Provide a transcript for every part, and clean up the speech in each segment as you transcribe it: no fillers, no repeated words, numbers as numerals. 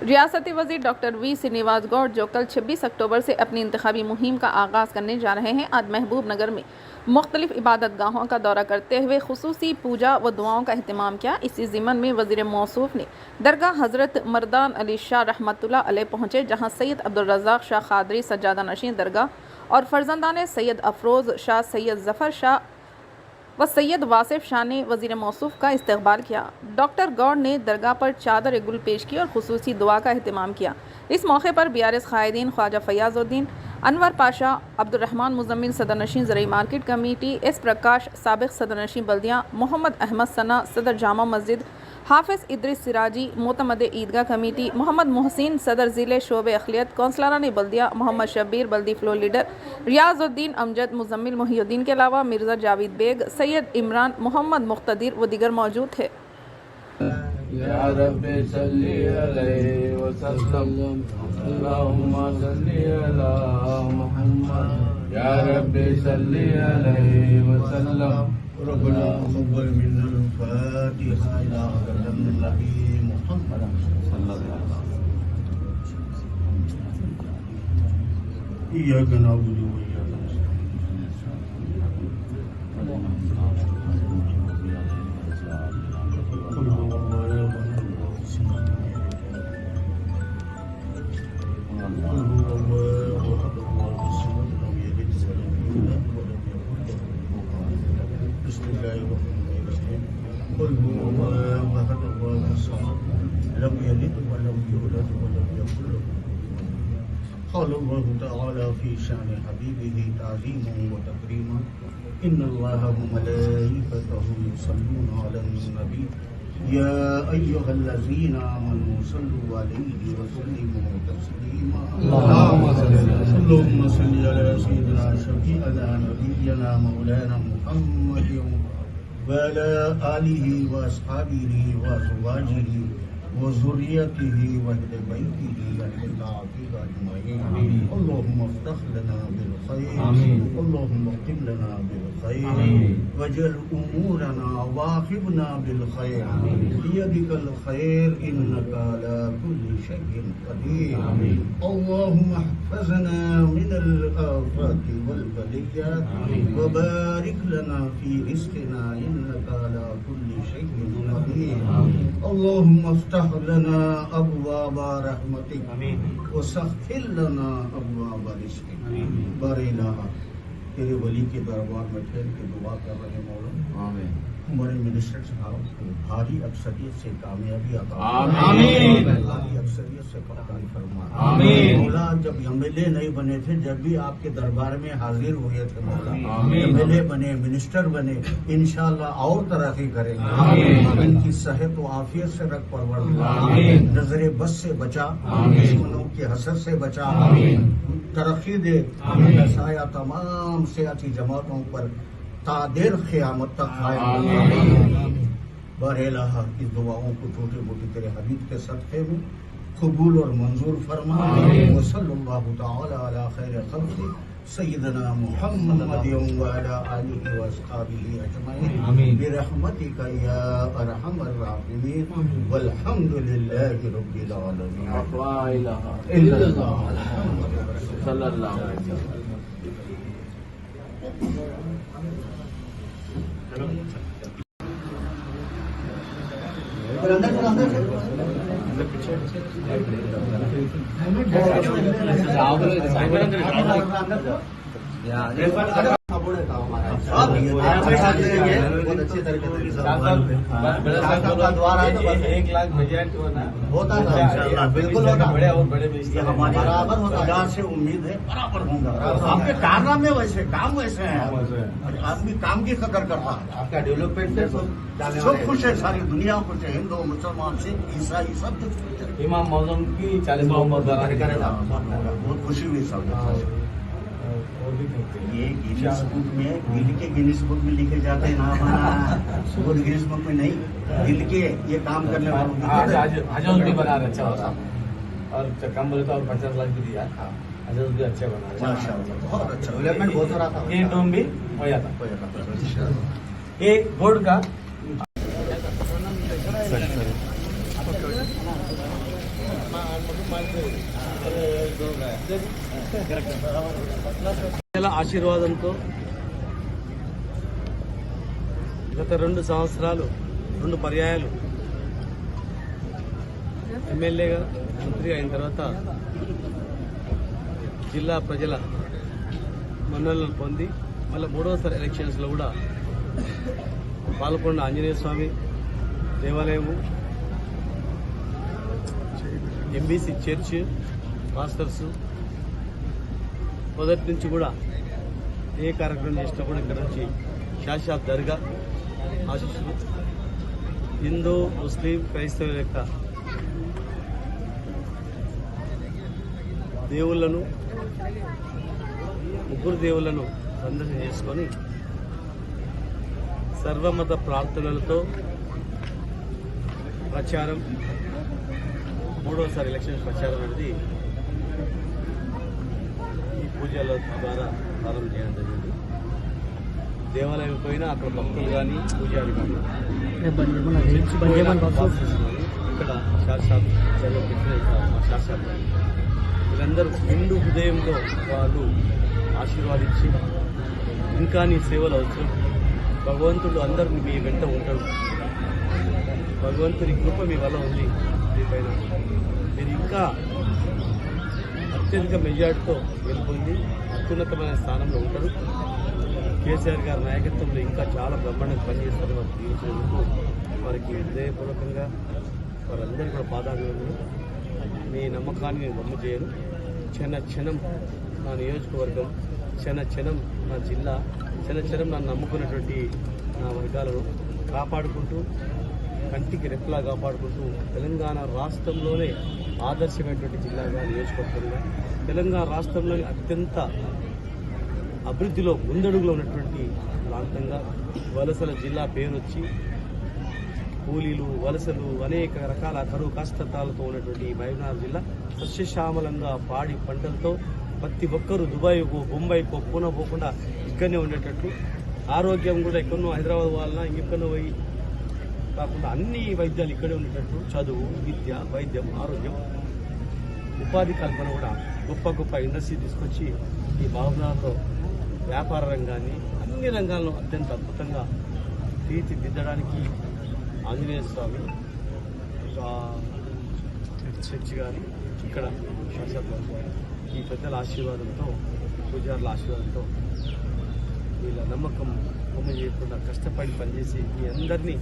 ریاستی وزیر ڈاکٹر وی سرینواس گوڑ جو کل 26 اکتوبر سے اپنی انتخابی مہم کا آغاز کرنے جا رہے ہیں، آج محبوب نگر میں مختلف عبادت گاہوں کا دورہ کرتے ہوئے خصوصی پوجا و دعاؤں کا اہتمام کیا۔ اسی ضمن میں وزیر موصوف نے درگاہ حضرت مردان علی شاہ رحمۃ اللہ علیہ پہنچے، جہاں سید عبدالرزاق شاہ قادری سجادہ نشین درگاہ اور فرزندان سید افروز شاہ، سید ظفر شاہ و سید واصف شاہ نے وزیر موصوف کا استقبال کیا۔ ڈاکٹر گوڑ نے درگاہ پر چادر گل پیش کی اور خصوصی دعا کا اہتمام کیا۔ اس موقع پر BRS قائدین خواجہ فیاض الدین، انور پاشا، عبدالرحمان مزمل صدر نشین زرعی مارکیٹ کمیٹی، ایس پرکاش سابق صدر نشین بلدیہ، محمد احمد ثنا صدر جامع مسجد، حافظ ادریس سراجی معتمد عیدگاہ کمیٹی، محمد محسن صدر ضلع شعبہ اقلیت، کونسلران بلدیہ، محمد شبیر بلدی فلور لیڈر، ریاض الدین امجد، مزمل محی الدین کے علاوہ مرزا جاوید بیگ، سید عمران، محمد مقتدر و دیگر موجود تھے۔ یا رب صلی علیہ وسلم اللہم صلی علی محمد یا رب صلی علیہ وسلم ربنا تقبل منا الفاتحة إلى حضرة النبي محمد صلى الله عليه وسلم إياك نعبد وإياك قل هو الله أحد الله الصمد لم يلد ولم يولد ولم يكن له قال الله تعالى في شأن حبيبه تعظيما وتكريما إن الله وملائكته يصلون على النبي يا أيها الذين آمنوا صلوا عليه وسلموا تسليما اللهم صل على سيدنا شفيعنا نبينا مولانا محمد وعلى آله وأصحابه وأزواجه وذريته وأهل بيته أهل العافية أجمعين اللهم افتح لنا بالخير اللهم اختم لنا بالخير واجعل أمورنا واقبنا بالخير بيدك الخير إنك على كل شيء قدير اللهم احفظنا من الآفات والبليات وبارك لنا في رزقنا إنك على كل شيء قدير اللهم افتح لنا أبواب رحمتك وسخر لنا أبواب رزقك بار الہ تیرے ولی کے دربار میں ٹھہر کے دعا کر رہے مولا ہمارے منسٹر صاحب کو بھاری اکثریت سے کامیابی عطا آمین، بھاری اکثریت سے کامیابی فرما آمین مولا۔ جب MLA نہیں بنے تھے، جب بھی آپ کے دربار میں حاضر ہوئے تھے مولا، MLA بنے، منسٹر بنے، انشاءاللہ اور ترقی کریں گے۔ ان کی صحت و عافیت سے رکھ پروردگار، نظر بد سے بچا، دشمنوں کے حسد سے بچا، ترقی دے، سایہ تمام سیاسی جماعتوں پر تعدیر قیامت تک قائم۔ بار الہ کی دعاؤں کو چھوٹے موٹے تیرے حبیب کے صدقے میں قبول اور منظور فرما۔ وصلی اللہ تعالی علی خیر خلق سیدنا محمد وعلی آلہ واصحابہ اجمعین برحمتک یا ارحم الراحمین والحمد للہ رب العالمین۔ لا الہ الا اللہ صلی اللہ علیہ وسلم۔ بہت اچھی طریقے سے 1 لاکھ میجورٹی ہوتا تھا، بالکل ہوتا، برابر ہوتا۔ اللہ سے امید ہے برابر ہوں گا۔ آپ کے کارنامے ویسے، کام ویسے ہیں، آدمی کام کی قدر کرتا ہے۔ آپ کا ڈیولپمنٹ سب خوش ہے، ساری دنیا خوش ہے، ہندو مسلمان سکھ عیسائی سب کچھ خوش ہے۔ امام معظم کی 40 بہت خوشی ہوئی سب۔ یہ گینیس بک میں، دل کے گینیس بک میں لکھے جاتے ہیں نام، وہ گینیس بک میں نہیں، دل کے یہ کام کرنے والوں حجاز بھی بنا رہے اچھا ہوتا، اور کم بولے تو 50 لاکھ بھی دیا، حجاز بھی اچھا بنا رہے، ماشاء اللہ بہت اچھا ڈیولپمنٹ بہت ہو رہا تھا۔ یہ ڈوم بھی ہو جاتا، یہ بورڈ کا ఆశీర్వాదంతో గత 2 సంవత్సరాలు 2 పర్యాయాలు ఎమ్మెల్యేగా మంత్రిగా అయిన తర్వాత జిల్లా ప్రజల మన్ననలు పొంది మళ్ళీ 3వసారి ఎలక్షన్స్లో కూడా పాల్గొన్న ఆంజనేయ స్వామి దేవాలయము, ఎంబీసీ చర్చ్, మాస్టర్స్ మొదటి నుంచి కూడా ఏ కార్యక్రమం చేసినా కూడా ఇక్కడ నుంచి షాషాబ్ దర్గా ఆశీస్సులు హిందూ, ముస్లిం, క్రైస్తవుల యొక్క దేవుళ్లను, ముగ్గురు దేవుళ్లను సందర్శన చేసుకొని సర్వమత ప్రార్థనలతో ప్రచారం 3వసారి ఎలక్షన్ ప్రచారం అనేది ఈ పూజల ద్వారా ప్రారంభం చేయడం జరిగింది. దేవాలయం పోయినా అక్కడ భక్తులు కానీ పూజారి కానీ ఇక్కడ శాస్త్రాలు మా శాస్త్రాలు వీళ్ళందరూ నిండు హృదయంలో వాళ్ళు ఆశీర్వాదించి ఇంకా నీ సేవలు అవసరం, భగవంతుడు అందరూ మీ వెంట ఉంటాడు, భగవంతుని కృప మీ వల్ల ఉంది, మీపైన మీరు ఇంకా అత్యధిక మెజార్టీతో గెలుపొంది అత్యున్నతమైన స్థానంలో ఉంటారు. కేసీఆర్ గారి నాయకత్వంలో ఇంకా చాలా బ్రహ్మాండంగా పనిచేస్తారు. వారు జీవించినందుకు వారికి హృదయపూర్వకంగా వారందరూ కూడా పాదాభివందనలు. మీ నమ్మకాన్ని నేను వమ్ము చేయను. క్షణం నా నియోజకవర్గం, క్షణం నా జిల్లా, క్షణం నన్ను నమ్ముకున్నటువంటి నా వర్గాలను కాపాడుకుంటూ, కంటికి రెప్పలా కాపాడుకుంటూ తెలంగాణ రాష్ట్రంలోనే ఆదర్శమైనటువంటి జిల్లాగా, నియోజకవర్గంగా, తెలంగాణ రాష్ట్రంలోని అత్యంత అభివృద్ధిలో ముందడుగులో ఉన్నటువంటి ప్రాంతంగా వలసల జిల్లా పేరు వచ్చి కూలీలు, వలసలు, అనేక రకాల కరువు కష్టతాలతో ఉన్నటువంటి మహబూబ్నగర్ జిల్లా సస్యశ్యామలంగా పాడి పంటలతో ప్రతి ఒక్కరూ దుబాయ్కో, బొంబాయికో, పూనా పోకుండా ఇక్కడనే ఉండేటట్టు, ఆరోగ్యం కూడా ఎక్కడో హైదరాబాద్ వాళ్ళ ఇంకెక్కడో పోయి కాకుండా అన్ని వైద్యాలు ఇక్కడే ఉండేటట్టు, చదువు, విద్య, వైద్యం, ఆరోగ్యం, ఉపాధి కల్పన కూడా గొప్ప ఇండస్ట్రీ తీసుకొచ్చి ఈ మహబూబ్నగర్లో వ్యాపార రంగాన్ని, అన్ని రంగాల్లో అత్యంత అద్భుతంగా తీర్చిదిద్దడానికి ఆంజనేయ స్వామి చర్చ్ గారి ఇక్కడ శాసనసభ ఈ పెద్దల ఆశీర్వాదంతో, పూజారుల ఆశీర్వాదంతో వీళ్ళ నమ్మకం బొమ్మ చేయకుండా కష్టపడి పనిచేసి మీ అందరినీ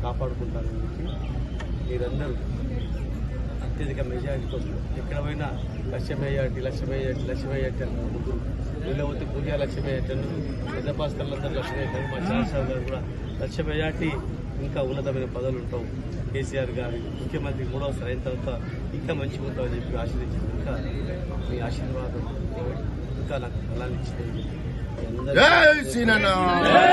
కాపాడుకుంటారని చెప్పి మీరందరూ అత్యధిక మెజారిటీతో ఎక్కడ పోయినా లక్ష మెజారిటీ అన్న ముగ్గురు వీళ్ళపోతే పూజ లక్ష మెజారిటీ అన్నారు, పెద్ద పాస్టర్లందరూ లక్ష మెజారిటీ, మా శాసనసభ గారు కూడా లక్ష మెజారిటీ. ఇంకా ఉన్నతమైన పదవులు ఉంటావు. కేసీఆర్ గారు ముఖ్యమంత్రి 3వసారి అయిన తర్వాత ఇంకా మంచిగా ఉంటామని చెప్పి ఆశీర్వదించింది. ఇంకా మీ ఆశీర్వాదం ఇంకా నాకు బలాన్ని ఇచ్చిందని చెప్పి